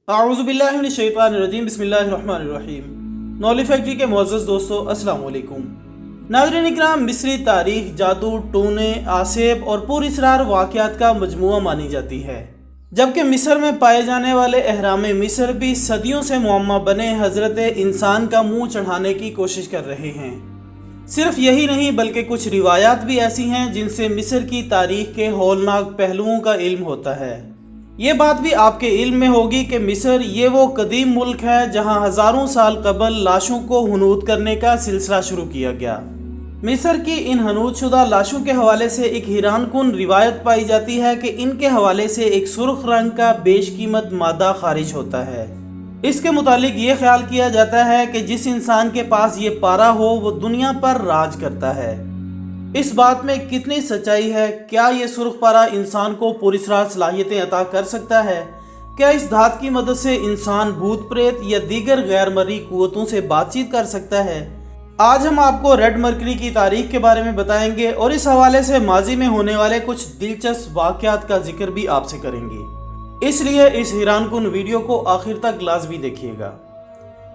अऊज़ु बिल्लाहि मिनश शैतानिर रजीम बिस्मिल्लाहिर रहमानिर रहीम। Knowledge factory के मुअज़्ज़ज़ दोस्तों, अस्सलाम वालेकुम। नाज़रीन इकराम, मिस्री तारीख जादू, टोने, आसेब और पुरअसरार वाक़यात का मजमुआ मानी जाती है, जबकि मिस्र में पाए जाने वाले अहराम मिस्र भी सदियों से मुअम्मा बने हज़रत इंसान का मुँह चढ़ाने की कोशिश कर रहे हैं। सिर्फ यही नहीं बल्कि कुछ रिवायात भी ऐसी हैं जिनसे मिस्र की तारीख के हौलनाक पहलुओं का इल्म होता है। ये बात भी आपके इल्म में होगी कि मिस्र ये वो कदीम मुल्क है जहां हज़ारों साल कबल लाशों को हनूत करने का सिलसिला शुरू किया गया। मिस्र की इन हनूत शुदा लाशों के हवाले से एक हैरानकुन रिवायत पाई जाती है कि इनके हवाले से एक सुर्ख रंग का बेशकीमत मादा खारिज होता है। इसके मुतालिक ये ख्याल किया जाता है कि जिस इंसान के पास ये पारा हो वो दुनिया पर राज करता है। इस बात में कितनी सच्चाई है? क्या ये सुर्ख पारा इंसान को पुरअसरार सलाहियतें अता कर सकता है? क्या इस धात की मदद से इंसान भूत प्रेत या दीगर गैर मर्ई कुव्वतों से बातचीत कर सकता है? आज हम आपको रेड मरकरी की तारीख के बारे में बताएंगे और इस हवाले से माजी में होने वाले कुछ दिलचस्प वाक़यात का जिक्र भी आपसे करेंगे, इसलिए इस हैरानकुन वीडियो को आखिर तक लाज़मी देखिएगा।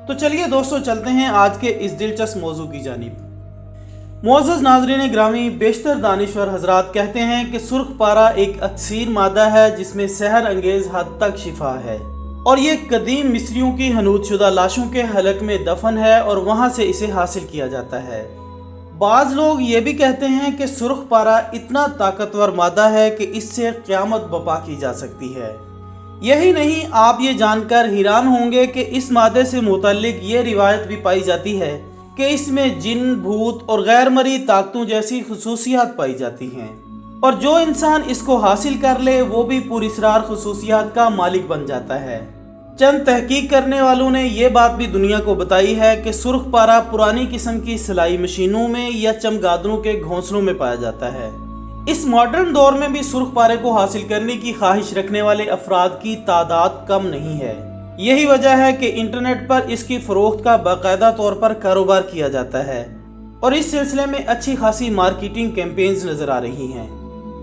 तो चलिए दोस्तों, चलते हैं आज के इस दिलचस्प मौजू की जानिब। मुअज़्ज़ज़ नाज़रीन ग्रामी, बेशतर दानिश्वर हजरात कहते हैं कि सुर्ख पारा एक अक्सीर मादा है जिसमें सहर अंगेज़ हद तक शिफा है, और ये कदीम मिस्रियों की हनूत शुदा लाशों के हलक में दफन है और वहाँ से इसे हासिल किया जाता है। बाज़ लोग ये भी कहते हैं कि सुर्ख पारा इतना ताकतवर मादा है कि इससे क़यामत बपा की जा सकती है। यही नहीं, आप ये जानकर हैरान होंगे कि इस मादे से मुतल्लिक ये रिवायत भी पाई जाती है कि इसमें जिन, भूत और गैर मरी ताकतों जैसी खसूसियात पाई जाती हैं, और जो इंसान इसको हासिल कर ले वो भी पुरअसरार खसूसियात का मालिक बन जाता है। चंद तहकीक करने वालों ने यह बात भी दुनिया को बताई है कि सुर्ख पारा पुरानी किस्म की सिलाई मशीनों में या चमगादड़ों के घोंसलों में पाया जाता है। इस मॉडर्न दौर में भी सुर्ख पारे को हासिल करने की ख्वाहिश रखने वाले अफराद की तादाद कम नहीं है। यही वजह है कि इंटरनेट पर इसकी फरोख्त का बाकायदा तौर पर कारोबार किया जाता है और इस सिलसिले में अच्छी खासी मार्केटिंग कैंपेन्स नजर आ रही हैं।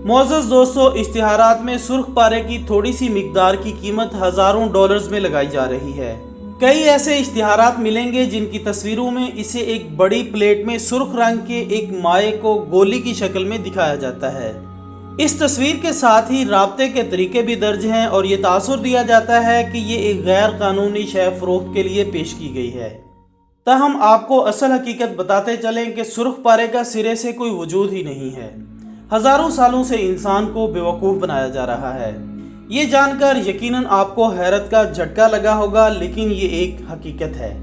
मुअज़्ज़ज़ दोस्तों, इश्तिहारात में सुर्ख पारे की थोड़ी सी मिकदार की कीमत हज़ारों डॉलर्स में लगाई जा रही है। कई ऐसे इश्तिहारात मिलेंगे जिनकी तस्वीरों में इसे एक बड़ी प्लेट में सुर्ख रंग के एक माए को गोली की शक्ल में दिखाया जाता है। इस तस्वीर के साथ ही राब्ते के तरीके भी दर्ज हैं और ये तासुर दिया जाता है कि ये एक गैर कानूनी शय फरोख्त के लिए पेश की गई है। ताहम आपको असल हकीकत बताते चलें कि सुर्ख पारे का सिरे से कोई वजूद ही नहीं है। हज़ारों सालों से इंसान को बेवकूफ़ बनाया जा रहा है। ये जानकर यकीनन आपको हैरत का झटका लगा होगा, लेकिन ये एक हकीकत है।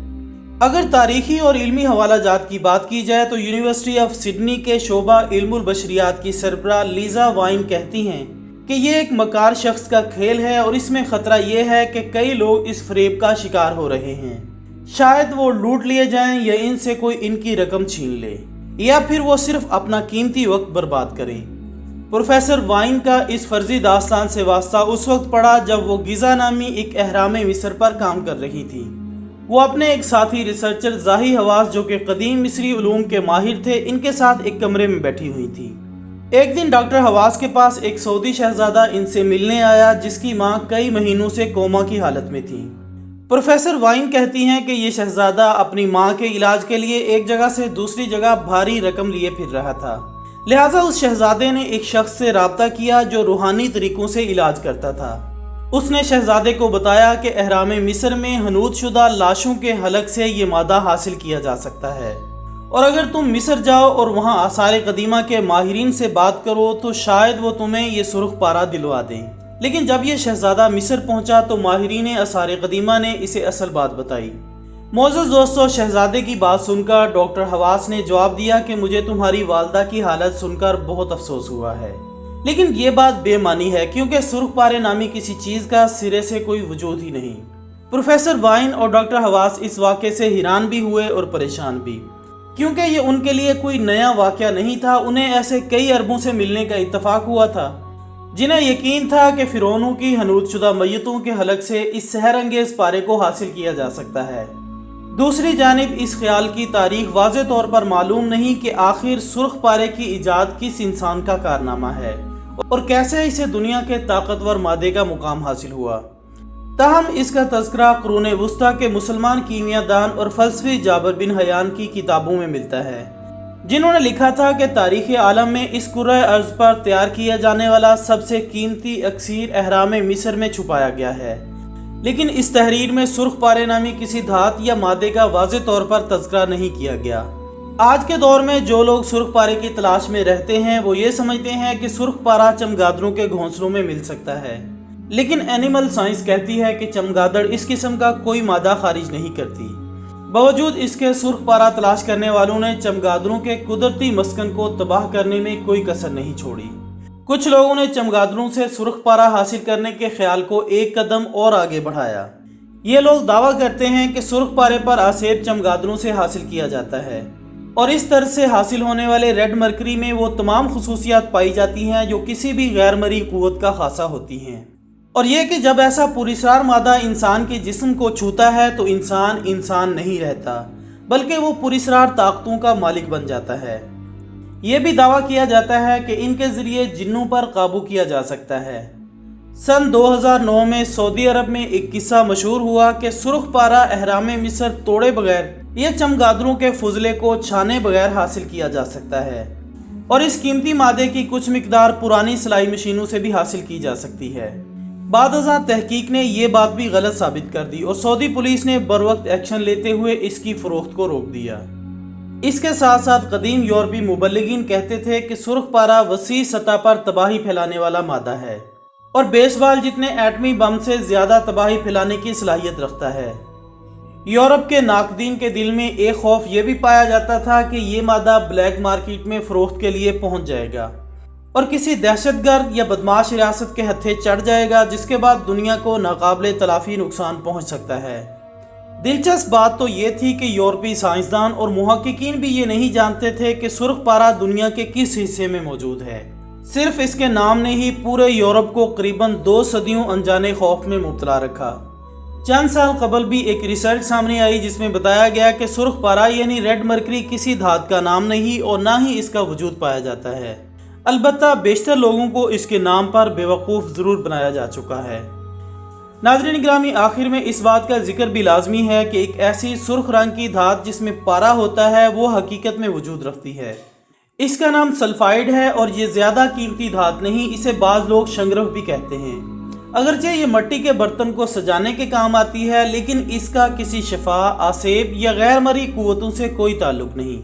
अगर तारीखी और इल्मी हवाला जात की बात की जाए तो यूनिवर्सिटी ऑफ सिडनी के शोबा इल्मुल बशरियात की सरबराह लीजा वाइन कहती हैं कि ये एक मकार शख्स का खेल है और इसमें ख़तरा ये है कि कई लोग इस फरेब का शिकार हो रहे हैं। शायद वो लूट लिए जाएं या इनसे कोई इनकी रकम छीन ले, या फिर वो सिर्फ अपना कीमती वक्त बर्बाद करें। प्रोफेसर वाइन का इस फर्जी दास्तान से वास्ता उस वक्त पड़ा जब वो गिज़ा नामी एक अहराम मिस्र पर काम कर रही थी। वो अपने एक साथी रिसर्चर ज़ाही हवास, जो कि कदीम मिस्री उलूम के माहिर थे, इनके साथ एक कमरे में बैठी हुई थी। एक दिन डॉक्टर हवास के पास एक सऊदी शहजादा इनसे मिलने आया जिसकी माँ कई महीनों से कोमा की हालत में थी। प्रोफेसर वाइन कहती हैं कि ये शहजादा अपनी माँ के इलाज के लिए एक जगह से दूसरी जगह भारी रकम लिए फिर रहा था, लिहाजा उस शहजादे ने एक शख्स से राब्ता किया जो रूहानी तरीकों से इलाज करता था। उसने शहजादे को बताया कि अहराम मिस्र में हनूत शुदा लाशों के हलक से ये मादा हासिल किया जा सकता है, और अगर तुम मिस्र जाओ और वहाँ आसार कदीमा के माहिरीन से बात करो तो शायद वो तुम्हें ये सुर्ख पारा दिलवा दें। लेकिन जब ये शहजादा मिस्र पहुँचा तो माहिरीन आसार कदीमा ने इसे असल बात बताई। मुअज़्ज़ज़ दोस्तों, शहजादे की बात सुनकर डॉक्टर हवास ने जवाब दिया कि मुझे तुम्हारी वालदा की हालत सुनकर बहुत अफसोस हुआ है, लेकिन ये बात बेमानी है क्योंकि सुर्ख पारे नामी किसी चीज़ का सिरे से कोई वजूद ही नहीं। प्रोफेसर वाइन और डॉक्टर हवास इस वाक़े से हैरान भी हुए और परेशान भी, क्योंकि ये उनके लिए कोई नया वाक़या नहीं था। उन्हें ऐसे कई अरबों से मिलने का इत्तफाक हुआ था जिन्हें यकीन था कि फ़िरौनों की हनूत शुदा मैयतों के हलक से इस सहर अंगेज़ पारे को हासिल किया जा सकता है। दूसरी जानिब इस ख्याल की तारीख वाज़े तौर पर मालूम नहीं कि आखिर सुर्ख पारे की ईजाद किस इंसान का कारनामा है और कैसे इसे दुनिया के ताकतवर मादे का मुकाम हासिल हुआ। ताहम इसका तज़किरा कुरून वुस्ता के मुसलमान कीमियादान और फ़लसफ़ी जाबिर बिन हयान की किताबों में मिलता है, जिन्होंने लिखा था कि तारीख़ आलम में इस कुर्रा अर्ज़ पर तैयार किया जाने वाला सबसे कीमती अक्सीर अहराम मिस्र में छुपाया गया है। लेकिन इस तहरीर में सुर्ख पारे नामी किसी धात या मादे का वाज़ेह तौर पर तज़किरा नहीं किया गया। आज के दौर में जो लोग सुर्ख पारे की तलाश में रहते हैं वो ये समझते हैं कि सुर्ख पारा चमगादड़ों के घोंसलों में मिल सकता है, लेकिन एनिमल साइंस कहती है कि चमगादड़ इस किस्म का कोई मादा खारिज नहीं करती। बावजूद इसके सुर्ख पारा तलाश करने वालों ने चमगादड़ों के कुदरती मस्कन को तबाह करने में कोई कसर नहीं छोड़ी। कुछ लोगों ने चमगादड़ों से सुर्ख पारा हासिल करने के ख्याल को एक कदम और आगे बढ़ाया। ये लोग दावा करते हैं कि सुर्ख पारे पर आसेब चमगादड़ों से हासिल किया जाता है और इस तरह से हासिल होने वाले रेड मरकरी में वो तमाम खुसूसियात पाई जाती हैं जो किसी भी गैर मरी कुव्वत का खासा होती हैं, और ये कि जब ऐसा पुरस्रार मादा इंसान के जिस्म को छूता है तो इंसान इंसान नहीं रहता, बल्कि वो पुरस्रार ताकतों का मालिक बन जाता है। ये भी दावा किया जाता है कि इनके ज़रिए जिन्नों पर काबू किया जा सकता है। सन 2009 में सऊदी अरब में एक किस्सा मशहूर हुआ कि सुर्ख पारा अहराम मिस्र तोड़े बगैर ये चमगादड़ों के फुजले को छाने बगैर हासिल किया जा सकता है, और इस कीमती मादे की कुछ मिकदार पुरानी सिलाई मशीनों से भी हासिल की जा सकती है। बाद तहकीक ने ये बात भी गलत साबित कर दी और सऊदी पुलिस ने बरवक्त एक्शन लेते हुए इसकी फरोख्त को रोक दिया। इसके साथ साथ कदीम यूरोपी मुबल्लिगीन कहते थे कि सुर्ख पारा वसी सतह पर तबाही फैलाने वाला मादा है और बेसबॉल जितने एटमी बम से ज़्यादा तबाही फैलाने की सलाहियत रखता है। यूरोप के नाकदीन के दिल में एक खौफ ये भी पाया जाता था कि ये मादा ब्लैक मार्केट में फ़रोख्त के लिए पहुंच जाएगा और किसी दहशतगर्द या बदमाश रियासत के हत्थे चढ़ जाएगा, जिसके बाद दुनिया को नाकाबिले तलाफी नुकसान पहुंच सकता है। दिलचस्प बात तो ये थी कि यूरोपी साइंसदान और मुहक्किकीन भी ये नहीं जानते थे कि सुर्ख पारा दुनिया के किस हिस्से में मौजूद है। सिर्फ इसके नाम ने ही पूरे यूरोप को करीबन 2 सदियों अनजाने खौफ में मुब्तला रखा। चंद साल कबल भी एक रिसर्च सामने आई जिसमें बताया गया कि सुर्ख पारा यानी रेड मरकरी किसी धात का नाम नहीं और ना ही इसका वजूद पाया जाता है। अलबत्ता बेशतर लोगों को इसके नाम पर बेवकूफ़ ज़रूर बनाया जा चुका है। नाज़रीन गिरामी, आखिर में इस बात का जिक्र भी लाजमी है कि एक ऐसी सुर्ख रंग की धात जिसमें पारा होता है वो हकीकत में वजूद रखती है। इसका नाम सल्फाइड है और ये ज़्यादा कीमती धात नहीं, इसे बाज़ लोग शंगरफ भी कहते हैं। अगरचे ये मिट्टी के बर्तन को सजाने के काम आती है, लेकिन इसका किसी शफा, आसेब या गैर मरी कुव्वतों से कोई ताल्लुक नहीं,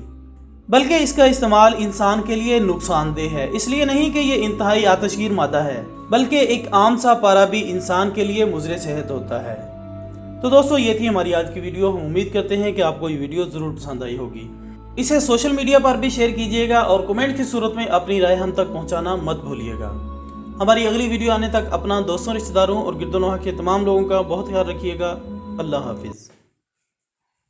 बल्कि इसका इस्तेमाल इंसान के लिए नुकसानदेह है। इसलिए नहीं कि ये इंतहाई आतशगीर मादा है, बल्कि एक आम सा पारा भी इंसान के लिए मुज़र सेहत होता है। तो दोस्तों, ये थी हमारी आज की वीडियो। हम उम्मीद करते हैं कि आपको ये वीडियो ज़रूर पसंद आई होगी। इसे सोशल मीडिया पर भी शेयर कीजिएगा और कमेंट की सूरत में अपनी राय हम तक पहुँचाना मत भूलिएगा। हमारी अगली वीडियो आने तक अपना दोस्तों, रिश्तेदारों और गिरदोनोहा के तमाम लोगों का बहुत ख्याल रखिएगा। अल्लाह हाफिज़।